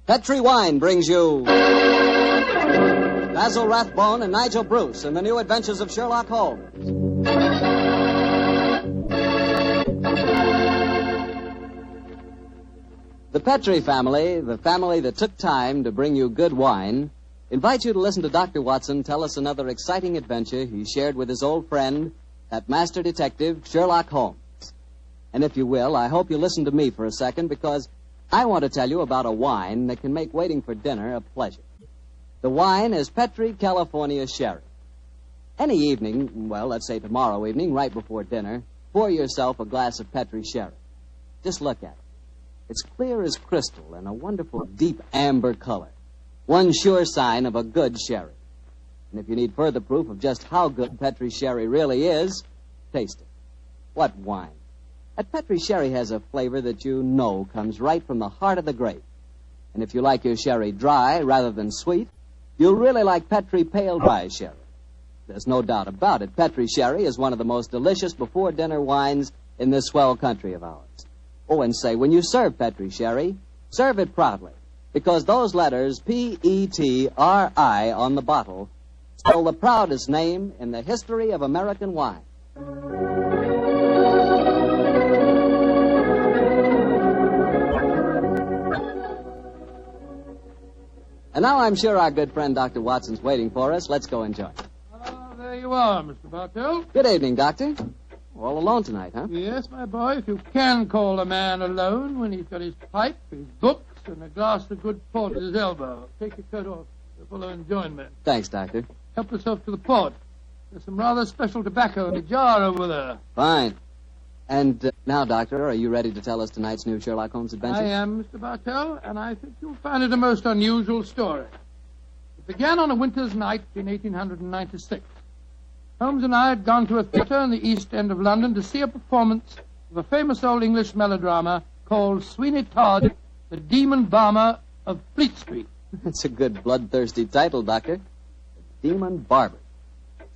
Petri Wine brings you Basil Rathbone and Nigel Bruce in the new adventures of Sherlock Holmes. The Petri family, the family that took time to bring you good wine, invites you to listen to Dr. Watson tell us another exciting adventure he shared with his old friend, that master detective, Sherlock Holmes. And if you will, I hope you'll listen to me for a second, because I want to tell you about a wine that can make waiting for dinner a pleasure. The wine is Petri California Sherry. Any evening, well, let's say tomorrow evening, right before dinner, pour yourself a glass of Petri Sherry. Just look at it. It's clear as crystal and a wonderful deep amber color. One sure sign of a good sherry. And if you need further proof of just how good Petri Sherry really is, taste it. What wine? That Petri Sherry has a flavor that you know comes right from the heart of the grape. And if you like your sherry dry rather than sweet, you'll really like Petri Pale Dry Sherry. There's no doubt about it. Petri Sherry is one of the most delicious before-dinner wines in this swell country of ours. Oh, and say, when you serve Petri Sherry, serve it proudly, because those letters, P-E-T-R-I, on the bottle, spell the proudest name in the history of American wine. And now I'm sure our good friend Dr. Watson's waiting for us. Let's go enjoy. There you are, Mr. Bartell. Good evening, Doctor. All alone tonight, huh? Yes, my boy, if you can call a man alone when he's got his pipe, his books, and a glass of good port at his elbow. Take your coat off. You're full of enjoyment. Thanks, Doctor. Help yourself to the port. There's some rather special tobacco in a jar over there. Fine. And now, Doctor, are you ready to tell us tonight's new Sherlock Holmes adventure? I am, Mr. Bartell, and I think you'll find it a most unusual story. It began on a winter's night in 1896. Holmes and I had gone to a theatre in the East End of London to see a performance of a famous old English melodrama called Sweeney Todd, the Demon Barber of Fleet Street. That's a good bloodthirsty title, Doctor. The Demon Barber.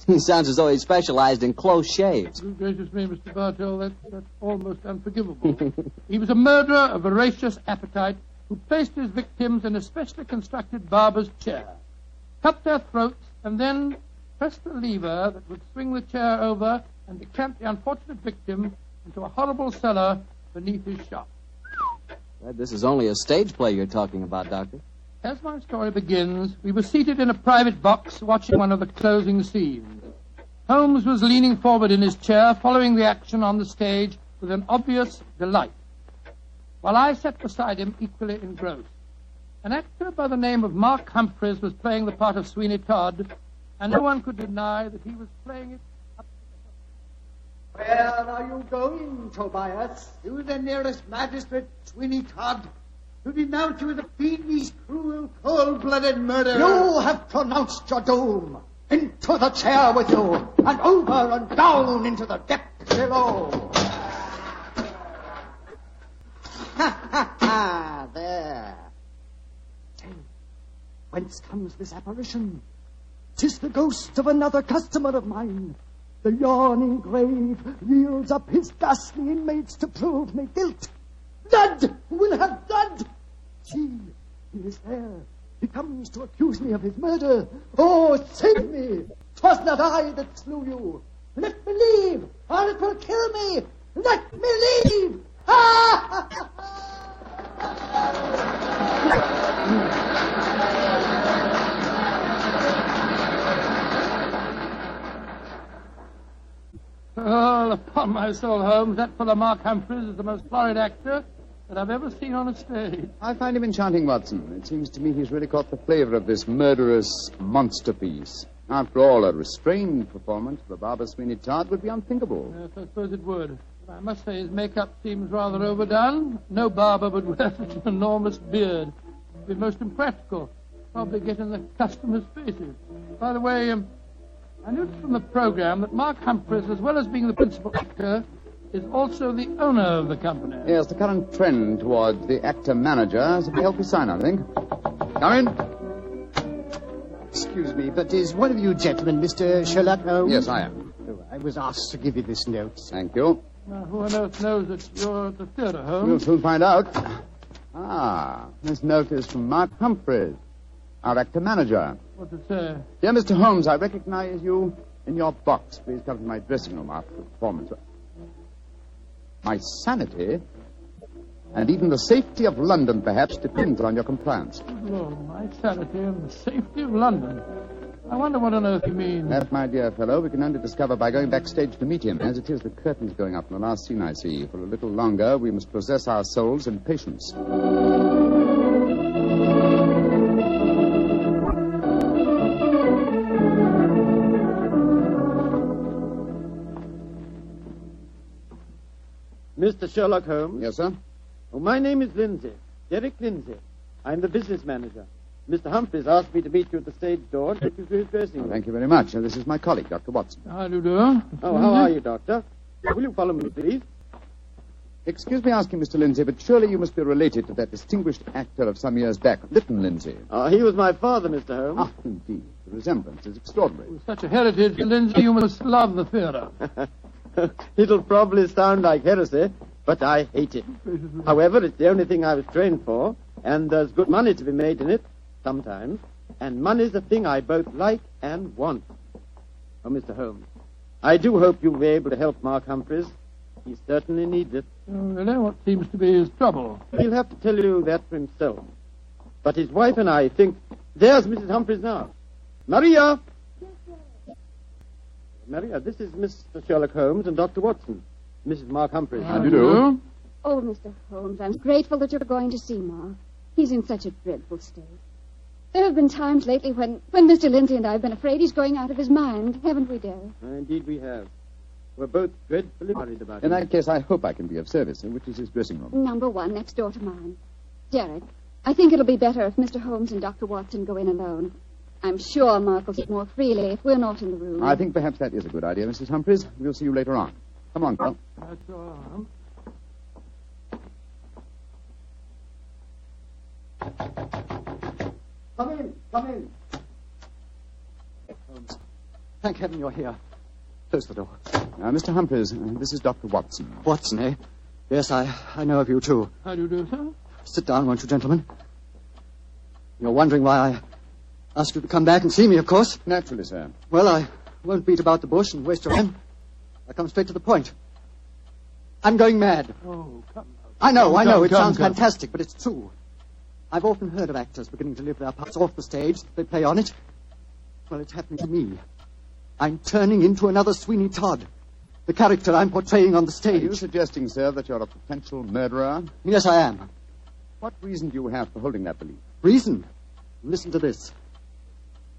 He sounds as though he specialized in close shaves. Good gracious me, Mr. Bartell, that's almost unforgivable. He was a murderer of voracious appetite who placed his victims in a specially constructed barber's chair, cut their throats, and then pressed a lever that would swing the chair over and decamp the unfortunate victim into a horrible cellar beneath his shop. Well, this is only a stage play you're talking about, Doctor. As my story begins, we were seated in a private box watching one of the closing scenes. Holmes was leaning forward in his chair, following the action on the stage with an obvious delight, while I sat beside him equally engrossed. An actor by the name of Mark Humphreys was playing the part of Sweeney Todd, and no one could deny that he was playing it up to the... Where are you going, Tobias? To the nearest magistrate, Sweeney Todd, to denounce you as a fiendish, cruel, cold-blooded murderer. You have pronounced your doom. Into the chair with you, and over and down into the depths below. Ha, ha, ha, there. Say, whence comes this apparition? 'Tis the ghost of another customer of mine. The yawning grave yields up his ghastly inmates to prove me guilt. Blood will have blood. See, he is there. He comes to accuse me of his murder. Oh, save me. 'Twas not I that slew you. Let me leave, or it will kill me. Let me leave. Ha, ha, Oh, upon my soul, Holmes, that fellow Mark Humphreys is the most florid actor that I've ever seen on a stage. I find him enchanting, Watson. It seems to me he's really caught the flavor of this murderous monster piece. After all, a restrained performance of a Barber Sweeney Todd would be unthinkable. Yes, I suppose it would. But I must say his makeup seems rather overdone. No barber would wear such an enormous beard. It would be most impractical. Probably get in the customers' faces. By the way, I noticed from the program that Mark Humphreys, as well as being the principal actor, is also the owner of the company. Yes, the current trend toward the actor-manager is a healthy sign, I think. Come in. Excuse me, but is one of you gentlemen Mr. Sherlock Holmes? Yes, I am. Oh, I was asked to give you this note. Thank you. Now, who on earth knows that you're at the theatre, Holmes? We'll soon find out. Ah, this note is from Mark Humphreys, our actor-manager. What's it say? Dear Mr. Holmes, I recognize you in your box. Please come to my dressing room after the performance. My sanity, and even the safety of London, perhaps, depends on your compliance. Oh, my sanity and the safety of London. I wonder what on earth you mean. That, my dear fellow, we can only discover by going backstage to meet him. As it is, the curtain's going up in the last scene I see. For a little longer, we must possess our souls in patience. Mr. Sherlock Holmes? Yes, sir? Oh, my name is Lindsay. Derek Lindsay. I'm the business manager. Mr. Humphreys asked me to meet you at the stage door and take you to his dressing room. Thank you very much. This is my colleague, Dr. Watson. How do you do? Oh, how are you, Doctor? Will you follow me, please? Excuse me asking, Mr. Lindsay, but surely you must be related to that distinguished actor of some years back, Lytton Lindsay. He was my father, Mr. Holmes. Ah, indeed. The resemblance is extraordinary. With such a heritage, Lindsay, you must love the theatre. It'll probably sound like heresy, but I hate it. However, it's the only thing I was trained for, and there's good money to be made in it, sometimes. And money's the thing I both like and want. Oh, Mr. Holmes, I do hope you'll be able to help Mark Humphreys. He certainly needs it. Oh, really? What seems to be his trouble? He'll have to tell you that for himself. But his wife and I think... There's Mrs. Humphreys now. Maria! Maria, this is Mr. Sherlock Holmes and Dr. Watson. Mrs. Mark Humphreys. How do you do? Oh, Mr. Holmes, I'm grateful that you're going to see Mark. He's in such a dreadful state. There have been times lately when Mr. Lindsay and I have been afraid he's going out of his mind, haven't we, Derek? Indeed we have. We're both dreadfully worried about In him. that case, I hope I can be of service. Which is his dressing room? Number 1, next door to mine. Derek, I think it'll be better if Mr. Holmes and Dr. Watson go in alone. I'm sure Mark will sit more freely if we're not in the room. I think perhaps that is a good idea, Mrs. Humphreys. We'll see you later on. Come on, Carl. That's all. Come in, come in. Holmes, thank heaven you're here. Close the door. Mr. Humphreys, this is Dr. Watson. Watson, eh? Yes, I know of you, too. How do you do, sir? Sit down, won't you, gentlemen? You're wondering why I asked you to come back and see me, of course. Naturally, sir. Well, I won't beat about the bush and waste your time. I come straight to the point. I'm going mad. Oh, come. I know. It sounds come. fantastic, but it's true. I've often heard of actors beginning to live their parts off the stage. They play on it. Well, it's happening to me. I'm turning into another Sweeney Todd. The character I'm portraying on the Are you stage. suggesting, sir, that you're a potential murderer? Yes, I am. What reason do you have for holding that belief? Reason? Listen to this.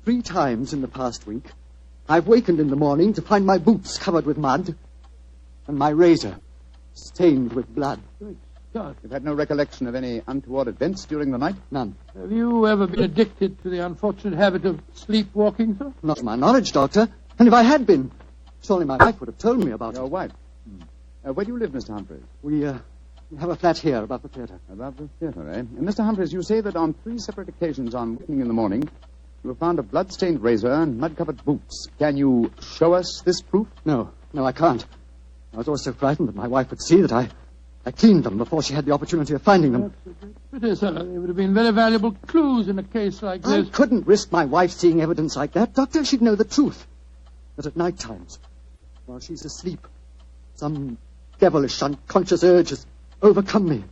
3 times in the past week, I've wakened in the morning to find my boots covered with mud and my razor stained with blood. Good God. You've had no recollection of any untoward events during the night? None. Have you ever been addicted to the unfortunate habit of sleepwalking, sir? Not to my knowledge, Doctor. And if I had been, surely my wife would have told me about Your it. wife? Where do you live, Mr. Humphreys? We have a flat here above the theatre. Above the theatre, eh? And Mr. Humphreys, you say that on 3 separate occasions on wakening in the morning, you have found a blood-stained razor and mud-covered boots. Can you show us this proof? No, I can't. I was always so frightened that my wife would see that I cleaned them before she had the opportunity of finding them. It is, sir. They would have been very valuable clues in a case like I this. couldn't risk my wife seeing evidence like that. Doctor, she'd know the truth. That at night times, while she's asleep, some devilish, unconscious urge has overcome me.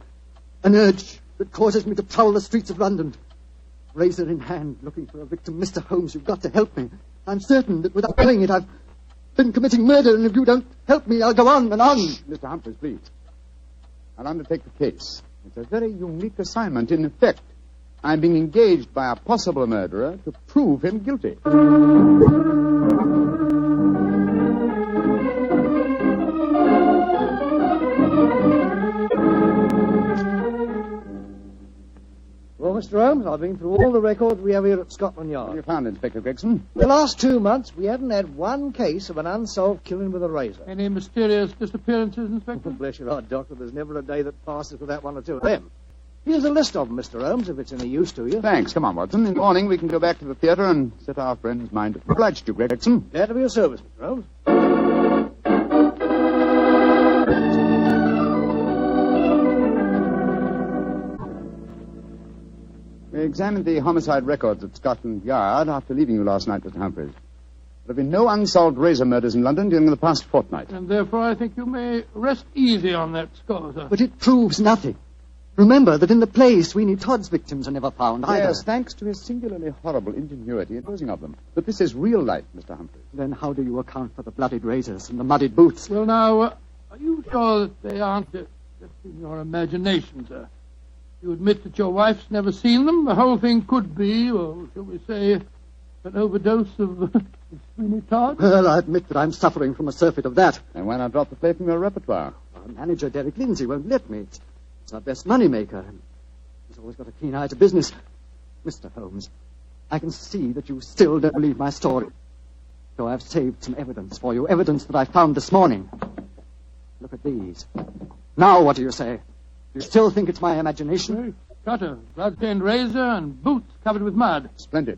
An urge that causes me to prowl the streets of London. Razor in hand, looking for a victim. Mr. Holmes, you've got to help me. I'm certain that without knowing it, I've been committing murder, and if you don't help me, I'll go on and on. Mr. Humphreys, please. I'll undertake the case. It's a very unique assignment. In effect, I'm being engaged by a possible murderer to prove him guilty. Well, Mr. Holmes, I've been through all the records we have here at Scotland What have you Yard. found, Inspector Gregson? The last 2 months, we haven't had one case of an unsolved killing with a razor. Any mysterious disappearances, Inspector? Bless your heart, Doctor, there's never a day that passes without 1 or 2 of them. Here's a list of them, Mr. Holmes, if it's any use to you. Thanks. Come on, Watson. In the morning, we can go back to the theatre and set our friend's mind at obliged to, Gregson. Glad to be of service, Mr. Holmes. examined the homicide records at Scotland Yard after leaving you last night, Mr. Humphreys. There have been no unsolved razor murders in London during the past fortnight. And therefore I think you may rest easy on that score, sir. But it proves nothing. Remember that in the play, Sweeney Todd's victims are never found either. Yes, thanks to his singularly horrible ingenuity in disposing of them. But this is real life, Mr. Humphreys. Then how do you account for the bloodied razors and the muddied boots? Well, now, are you sure that they aren't just in your imagination, sir? You admit that your wife's never seen them? The whole thing could be, or shall we say, an overdose of Sweeney Todd? Well, I admit that I'm suffering from a surfeit of that. And why not drop the play from your repertoire? Our manager, Derek Lindsay, won't let me. It's our best money-maker. He's always got a keen eye to business. Mr. Holmes, I can see that you still don't believe my story. So I've saved some evidence for you, evidence that I found this morning. Look at these. Now what do you say? Do you still think it's my imagination? Cutter, blood-stained razor, and boots covered with mud. Splendid.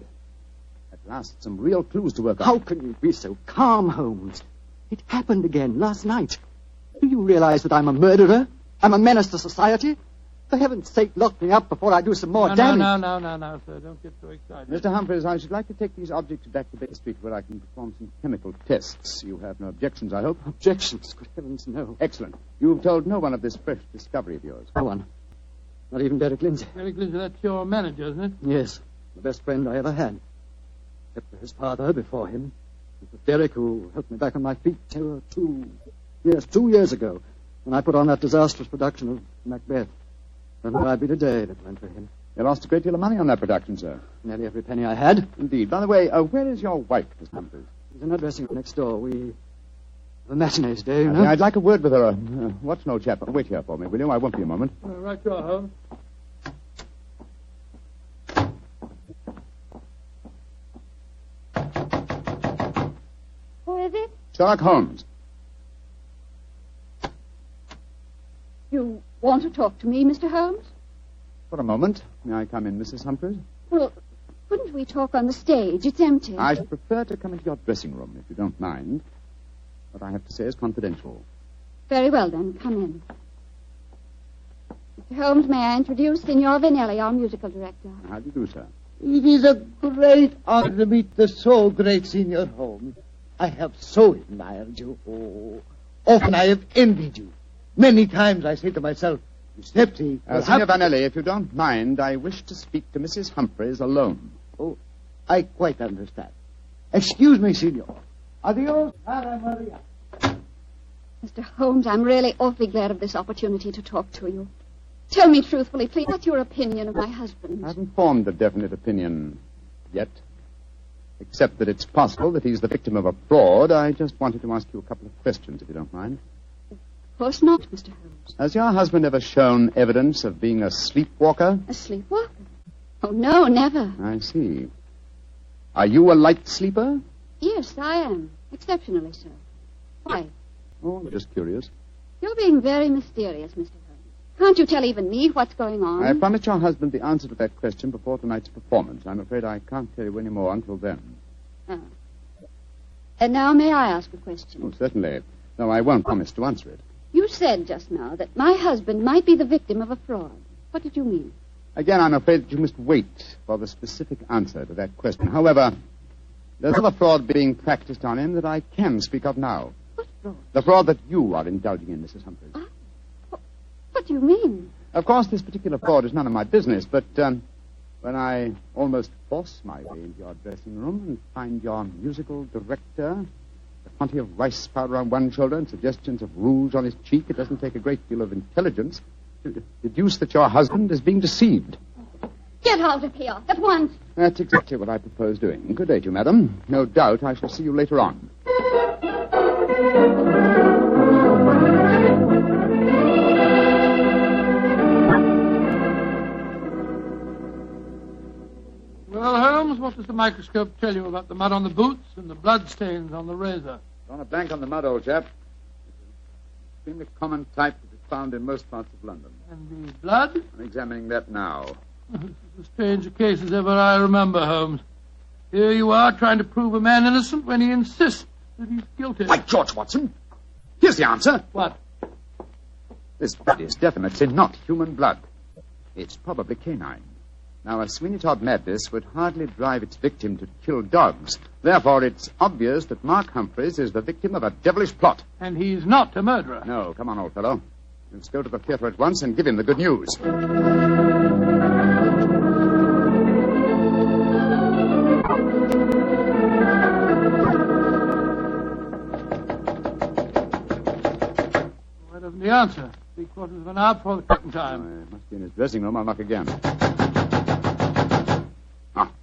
At last, some real clues to work on. How can you be so calm, Holmes? It happened again last night. Do you realize that I'm a murderer? I'm a menace to society? For heaven's sake, lock me up before I do some more damage. No, sir. Don't get so excited. Mr. Humphreys, I should like to take these objects back to Baker Street where I can perform some chemical tests. You have no objections, I hope? Objections? Good heavens, no. Excellent. You've told no one of this fresh discovery of yours. No one. Not even Derek Lindsay. Derek Lindsay, that's your manager, isn't it? Yes. The best friend I ever had. Except for his father before him. It was Derek who helped me back on my feet 2 years ago, when I put on that disastrous production of Macbeth. And where I'd be today if it weren't for him. You lost a great deal of money on that production, sir. Nearly every penny I had. Indeed. By the way, where is your wife, Mr. Humphreys? She's in her dressing room next door. We have a matinee today, you know. I'd like a word with her. Watch an old chap. Wait here for me, will you? I won't be a moment. Right you are, Holmes. Who is it? Sherlock Holmes. You want to talk to me, Mr. Holmes? For a moment. May I come in, Mrs. Humphreys? Well, couldn't we talk on the stage? It's empty. I should prefer to come into your dressing room, if you don't mind. What I have to say is confidential. Very well, then. Come in. Mr. Holmes, may I introduce Signor Vanelli, our musical director? How do you do, sir? It is a great honor to meet the so great Signor Holmes. I have so admired you. Oh, often I have envied you. Many times I say to myself, Snipsy... Signor Vanelli, if you don't mind, I wish to speak to Mrs. Humphreys alone. Oh, I quite understand. Excuse me, Signor. Adios, Cara Maria. Mr. Holmes, I'm really awfully glad of this opportunity to talk to you. Tell me truthfully, please, what's your opinion of my husband? I haven't formed a definite opinion yet, except that it's possible that he's the victim of a fraud. I just wanted to ask you a couple of questions, if you don't mind. Of course not, Mr. Holmes. Has your husband ever shown evidence of being a sleepwalker? A sleepwalker? Oh, no, never. I see. Are you a light sleeper? Yes, I am. Exceptionally so. Why? Oh, I'm just curious. You're being very mysterious, Mr. Holmes. Can't you tell even me what's going on? I promised your husband the answer to that question before tonight's performance. I'm afraid I can't tell you any more until then. Oh. And now may I ask a question? Oh, certainly. No, I won't promise to answer it. You said just now that my husband might be the victim of a fraud. What did you mean? Again, I'm afraid that you must wait for the specific answer to that question. However, there's another fraud being practiced on him that I can speak of now. What fraud? The fraud that you are indulging in, Mrs. Humphreys. What do you mean? Of course, this particular fraud is none of my business, but when I almost force my way into your dressing room and find your musical director, a quantity of rice powder on one shoulder and suggestions of rouge on his cheek, it doesn't take a great deal of intelligence to deduce that your husband is being deceived. Get out of here at once. That's exactly what I propose doing. Good day to you, madam. No doubt I shall see you later on. Well, Holmes, what does the microscope tell you about the mud on the boots and the blood stains on the razor? On a blank on the mud, old chap. It's an extremely common type that is found in most parts of London. And the blood? I'm examining that now. This is as strange a case as ever I remember, Holmes. Here you are trying to prove a man innocent when he insists that he's guilty. By George, Watson! Here's the answer. What? This blood is definitely not human blood. It's probably canine. Now, a Sweeney Todd madness would hardly drive its victim to kill dogs. Therefore, it's obvious that Mark Humphreys is the victim of a devilish plot. And he's not a murderer. No, come on, old fellow. Let's go to the theater at once and give him the good news. Why doesn't he answer? 3/4 of an hour before the curtain time. It must be in his dressing room. I'll knock again.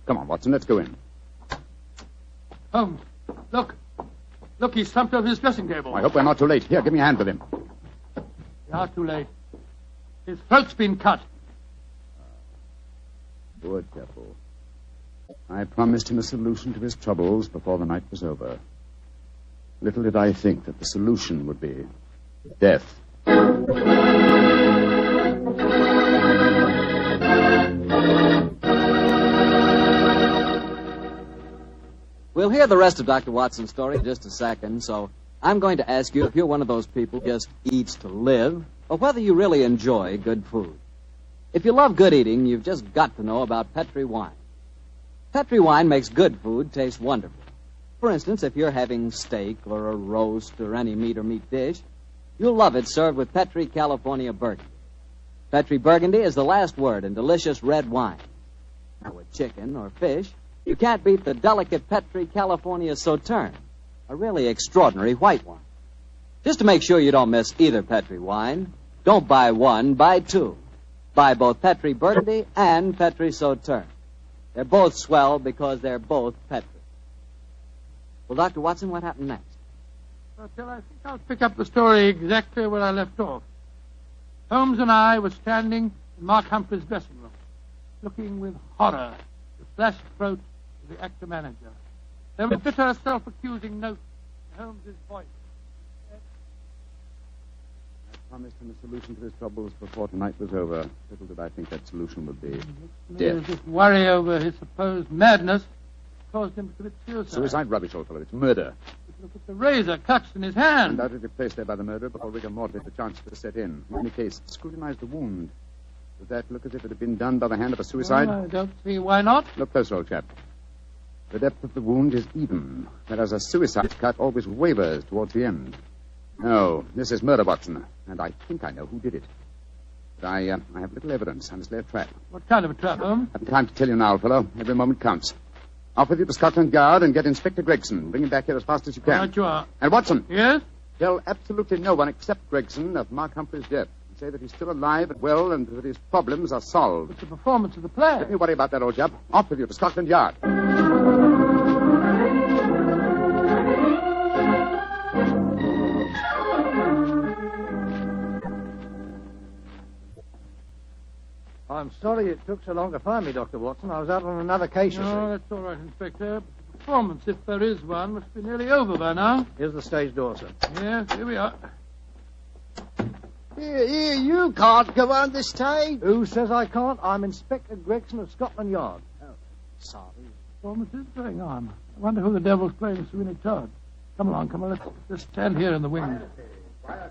Come on, Watson, let's go in. Holmes, look. Look, he's slumped over his dressing table. I hope we're not too late. Here, give me a hand with him. We are too late. His throat's been cut. Poor devil. I promised him a solution to his troubles before the night was over. Little did I think that the solution would be death. We'll hear the rest of Dr. Watson's story in just a second, so I'm going to ask you if you're one of those people who just eats to live, or whether you really enjoy good food. If you love good eating, you've just got to know about Petri wine. Petri wine makes good food taste wonderful. For instance, if you're having steak or a roast or any meat or meat dish, you'll love it served with Petri California Burgundy. Petri Burgundy is the last word in delicious red wine. Now, with chicken or fish, you can't beat the delicate Petri California Sauterne, a really extraordinary white wine. Just to make sure you don't miss either Petri wine, don't buy one, buy two. Buy both Petri Burgundy and Petri Sauterne. They're both swell because they're both Petri. Well, Dr. Watson, what happened next? Well, I think I'll pick up the story exactly where I left off. Holmes and I were standing in Mark Humphrey's dressing room, looking with horror at the flashed throat of the actor-manager. There was a bitter, self-accusing note in Holmes's voice. I promised him a solution to his troubles before tonight was over. Little did I think that solution would be death. This worry over his supposed madness caused him to commit suicide. Suicide? Rubbish, old fellow. It's murder. Look at the razor clutched in his hand. Undoubtedly placed there by the murderer before rigor mortis had the chance to set in. In any case, scrutinize the wound. Does that look as if it had been done by the hand of a suicide? Well, I don't see why not. Look closer, old chap. The depth of the wound is even, whereas a suicide cut always wavers towards the end. No, this is murder, Watson, and I think I know who did it. But I have little evidence. I must lay a trap. What kind of a trap, Holmes? I have time to tell you now, old fellow. Every moment counts. Off with you to Scotland Yard and get Inspector Gregson. Bring him back here as fast as you can. Right you are. And Watson. Yes? Tell absolutely no one except Gregson of Mark Humphrey's death. And say that he's still alive and well and that his problems are solved. It's the performance of the play. Don't you worry about that, old chap. Off with you to Scotland Yard. I'm sorry it took so long to find me, Dr. Watson. I was out on another case, you see. No, that's all right, Inspector. But the performance, if there is one, must be nearly over by now. Here's the stage door, sir. Yes, here we are. Here, you can't go on the stage. Who says I can't? I'm Inspector Gregson of Scotland Yard. Sorry. Performance is going on. I wonder who the devil's playing Sweeney Todd. Come along. Let's just stand here in the wings. Quietly.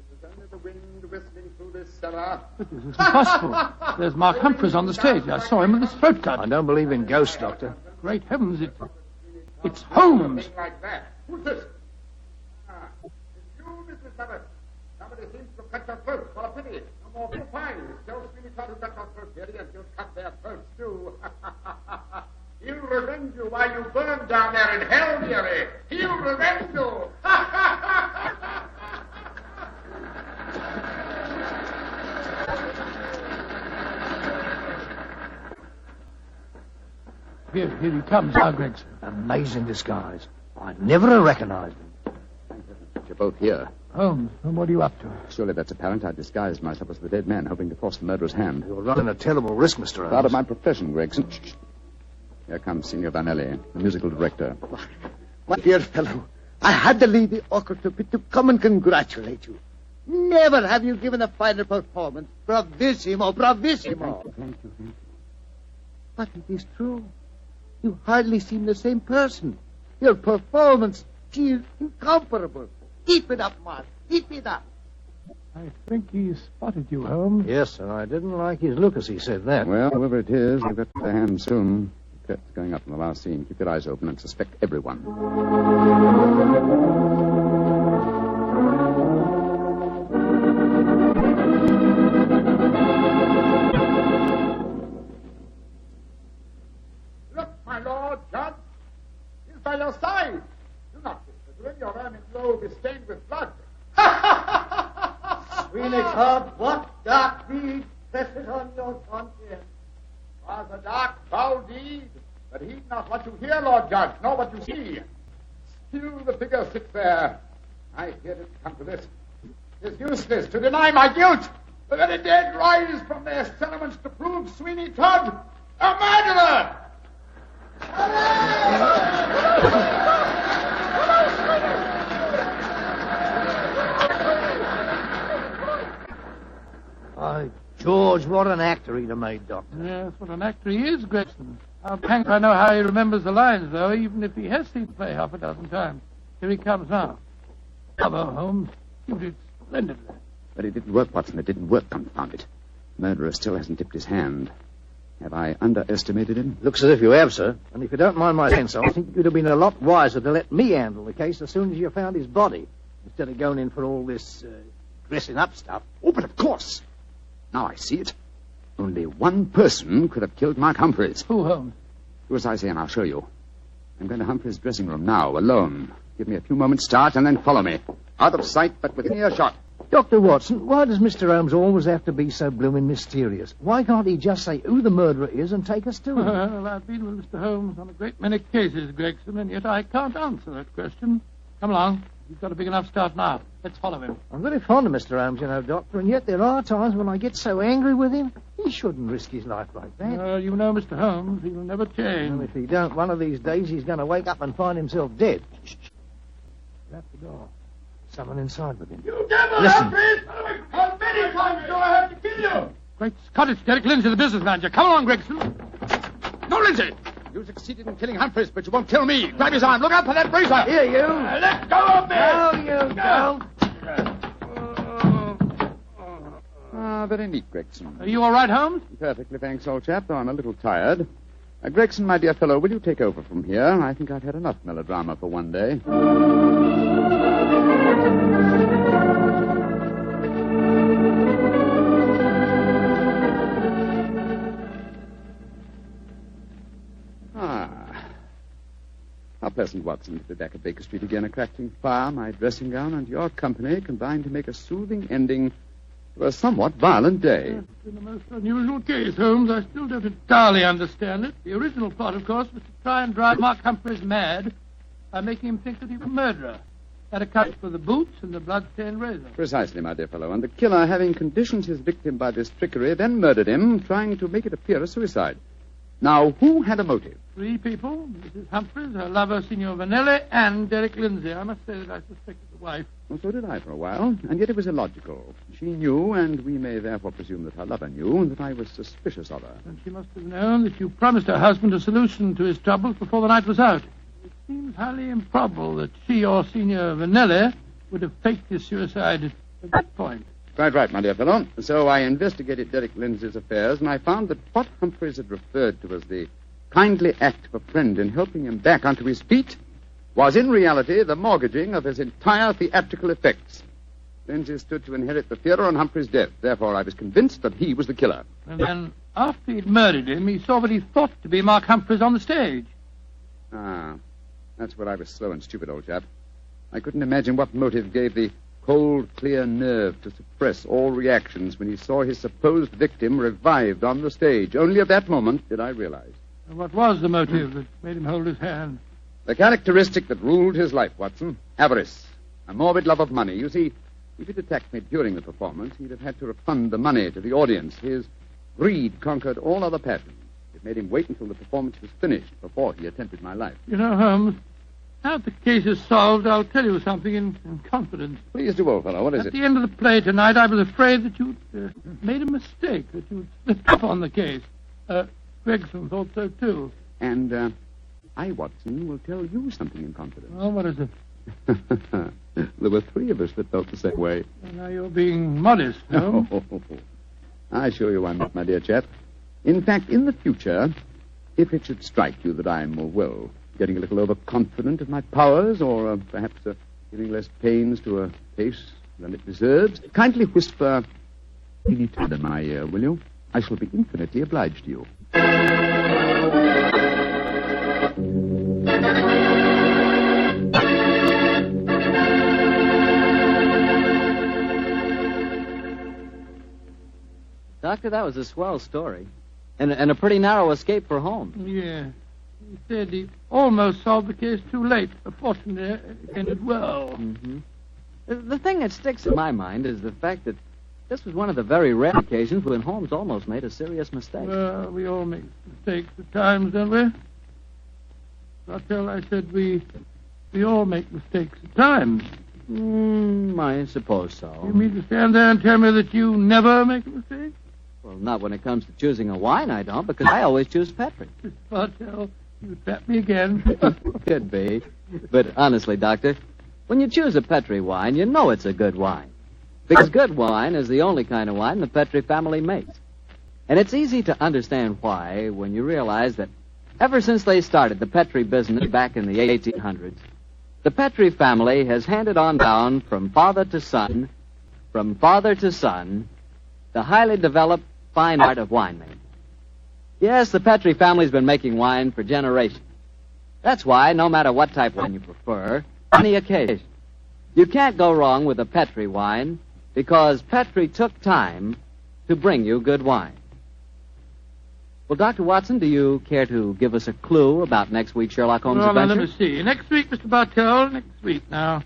This is only the wind whistling through this cellar. But this isn't possible. There's Mark Humphreys on the stage. I saw him with his throat cut. I don't believe in ghosts, Doctor. Great heavens, it's Holmes. Something like that. Who's this? It's you, Mrs. Barber. Somebody seems to cut your throat. What a pity. No more fine. Joe Sweeney Todd who cut your throat, dearie, and you'll cut their throats, too. He'll revenge you while you burn down there in hell, dearie. He'll revenge you. Here he comes, now, Gregson. Amazing disguise. I'd never have recognized him. You're both here. Holmes, what are you up to? Surely that's apparent. I disguised myself as the dead man, hoping to force the murderer's hand. You're running a terrible risk, Mr. Holmes. Part of my profession, Gregson. Shh. Here comes Signor Vanelli, the musical director. My dear fellow, I had to leave the orchestra pit to come and congratulate you. Never have you given a finer performance. Bravissimo, bravissimo. Thank you. But it is true. You hardly seem the same person. Your performance, she is incomparable. Keep it up, Mark. Keep it up. I think he spotted you, Holmes. Yes, sir. I didn't like his look as he said that. Well, whoever it is, we've got their hands soon. The curtain's going up in the last scene. Keep your eyes open and suspect everyone. Look, my lord, Judge. He's by your side. Do not think that when your ermine robe is stained with blood. Sweeney Todd, what dark deed presses on your conscience? Was a dark, foul deed, but heed not what you hear, Lord Judge, nor what you see. Still the figure sits there. I hear it come to this. It is useless to deny my guilt. The very dead rise from their settlements to prove Sweeney Todd a murderer. By George, what an actor he'd have made, Doctor. Yes, what an actor he is, Gregson. I'm hanged if I know how he remembers the lines, though, even if he has seen the play half a dozen times. Here he comes now. Bravo, Holmes. You did splendidly. But it didn't work, Watson. It didn't work, confound it. Murderer still hasn't tipped his hand. Have I underestimated him? Looks as if you have, sir. And if you don't mind my sense, I think you'd have been a lot wiser to let me handle the case as soon as you found his body, instead of going in for all this dressing up stuff. Oh, but of course. Now I see it. Only one person could have killed Mark Humphreys. Who, Holmes? Do as I say, and I'll show you. I'm going to Humphreys' dressing room now, alone. Give me a few moments' start, and then follow me. Out of sight, but within earshot. Dr. Watson, why does Mr. Holmes always have to be so blooming mysterious? Why can't he just say who the murderer is and take us to him? Well, I've been with Mr. Holmes on a great many cases, Gregson, and yet I can't answer that question. Come along. You've got a big enough start now. Let's follow him. I'm very fond of Mr. Holmes, you know, Doctor, and yet there are times when I get so angry with him. He shouldn't risk his life like that. You know Mr. Holmes. He will never change. Well, if he don't, one of these days he's going to wake up and find himself dead. Shut the door. Someone inside with him. You devil, Listen. Humphreys! How many times do I have to kill you? Great Scott, it's Derek Lindsay, the business manager. Come along, Gregson. No, Lindsay! You succeeded in killing Humphreys, but you won't kill me. Grab his arm. Look out for that bracer. Here, you. Let go of me! No, you don't. Very neat, Gregson. Are you all right, Holmes? Perfectly, thanks, old chap, though I'm a little tired. Gregson, my dear fellow, will you take over from here? I think I've had enough melodrama for one day. How pleasant, Watson, to be back at Baker Street again, a crackling fire, my dressing gown, and your company combined to make a soothing ending to a somewhat violent day. It's been a most unusual case, Holmes. I still don't entirely understand it. The original plot, of course, was to try and drive Mark Humphreys mad by making him think that he was a murderer. That accounts for the boots and the blood-stained razor. Precisely, my dear fellow. And the killer, having conditioned his victim by this trickery, then murdered him, trying to make it appear a suicide. Now, who had a motive? 3 people, Mrs. Humphreys, her lover, Signor Vanelli, and Derek Lindsay. I must say that I suspected the wife. Well, so did I for a while, and yet it was illogical. She knew, and we may therefore presume that her lover knew, that I was suspicious of her. And she must have known that you promised her husband a solution to his troubles before the night was out. It seems highly improbable that she or Signor Vanelli would have faked his suicide at that point. Quite right, my dear fellow. So I investigated Derek Lindsay's affairs, and I found that what Humphreys had referred to as the kindly act of a friend in helping him back onto his feet was in reality the mortgaging of his entire theatrical effects. Lindsay stood to inherit the theater on Humphrey's death. Therefore, I was convinced that he was the killer. And then, after he'd murdered him, he saw what he thought to be Mark Humphreys on the stage. Ah, that's where I was slow and stupid, old chap. I couldn't imagine what motive gave the cold, clear nerve to suppress all reactions when he saw his supposed victim revived on the stage. Only at that moment did I realize. And what was the motive that made him hold his hand? The characteristic that ruled his life, Watson. Avarice. A morbid love of money. You see, if he'd attacked me during the performance, he'd have had to refund the money to the audience. His greed conquered all other passions. It made him wait until the performance was finished before he attempted my life. You know, Holmes, now that the case is solved, I'll tell you something in confidence. Please do, old fellow. What is At it? the end of the play tonight, I was afraid that you'd made a mistake, that you'd slipped up on the case. Gregson thought so, too. And I, Watson, will tell you something in confidence. Oh, what is it? There were 3 of us that felt the same way. Well, now you're being modest, Holmes. I assure you I'm not, my dear chap. In fact, in the future, if it should strike you that I'm, well, getting a little overconfident of my powers, or perhaps giving less pains to a case than it deserves, kindly whisper Teeny Ted in my ear, will you? I shall be infinitely obliged to you. Doctor, that was a swell story. And a pretty narrow escape for Holmes. Yeah. He said he almost solved the case too late. Fortunately, it ended well. Mm-hmm. The thing that sticks in my mind is the fact that this was one of the very rare occasions when Holmes almost made a serious mistake. Well, we all make mistakes at times, don't we? I said we all make mistakes at times. I suppose so. You mean to stand there and tell me that you never make a mistake? Well, not when it comes to choosing a wine, I don't, because I always choose Petri. Bartell, you trap me again. Could be. But honestly, Doctor, when you choose a Petri wine, you know it's a good wine. Because good wine is the only kind of wine the Petri family makes. And it's easy to understand why when you realize that ever since they started the Petri business back in the 1800s, the Petri family has handed on down from father to son, the highly developed fine art of winemaking. Yes, the Petri family's been making wine for generations. That's why, no matter what type of wine you prefer, any occasion, you can't go wrong with a Petri wine because Petri took time to bring you good wine. Well, Dr. Watson, do you care to give us a clue about next week's Sherlock Holmes adventure? Let me see. Next week, Mr. Bartell, next week now.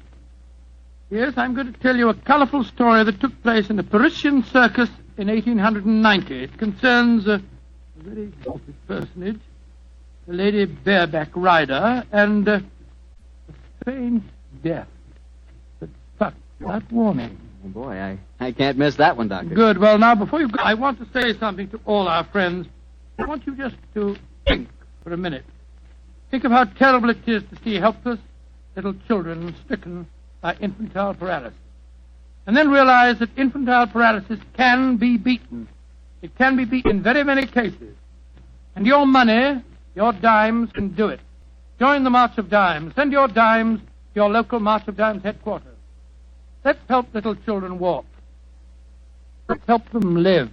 Yes, I'm going to tell you a colorful story that took place in the Parisian circus in 1890. It concerns a very exalted personage, the Lady Bareback Rider, and a strange death that struck without warning. Oh, boy, I can't miss that one, Doctor. Good. Well, now, before you go, I want to say something to all our friends. I want you just to think for a minute. Think of how terrible it is to see helpless little children stricken by infantile paralysis. And then realize that infantile paralysis can be beaten. It can be beaten in very many cases. And your money, your dimes can do it. Join the March of Dimes. Send your dimes to your local March of Dimes headquarters. Let's help little children walk. Let's help them live.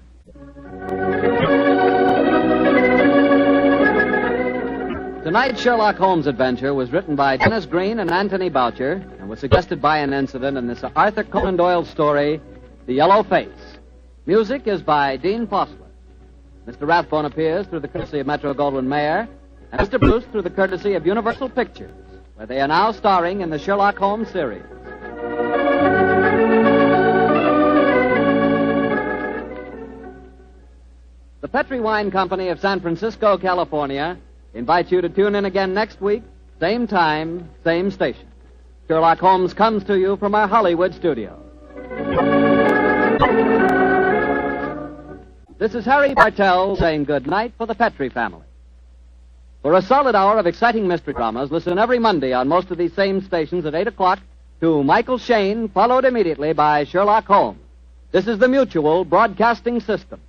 Tonight's Sherlock Holmes adventure was written by Dennis Green and Anthony Boucher and was suggested by an incident in this Arthur Conan Doyle story, The Yellow Face. Music is by Dean Fossler. Mr. Rathbone appears through the courtesy of Metro-Goldwyn-Mayer, and Mr. Bruce through the courtesy of Universal Pictures, where they are now starring in the Sherlock Holmes series. The Petri Wine Company of San Francisco, California, invites you to tune in again next week, same time, same station. Sherlock Holmes comes to you from our Hollywood studio. This is Harry Bartell saying good night for the Petri family. For a solid hour of exciting mystery dramas, listen every Monday on most of these same stations at 8 o'clock to Michael Shayne, followed immediately by Sherlock Holmes. This is the Mutual Broadcasting System.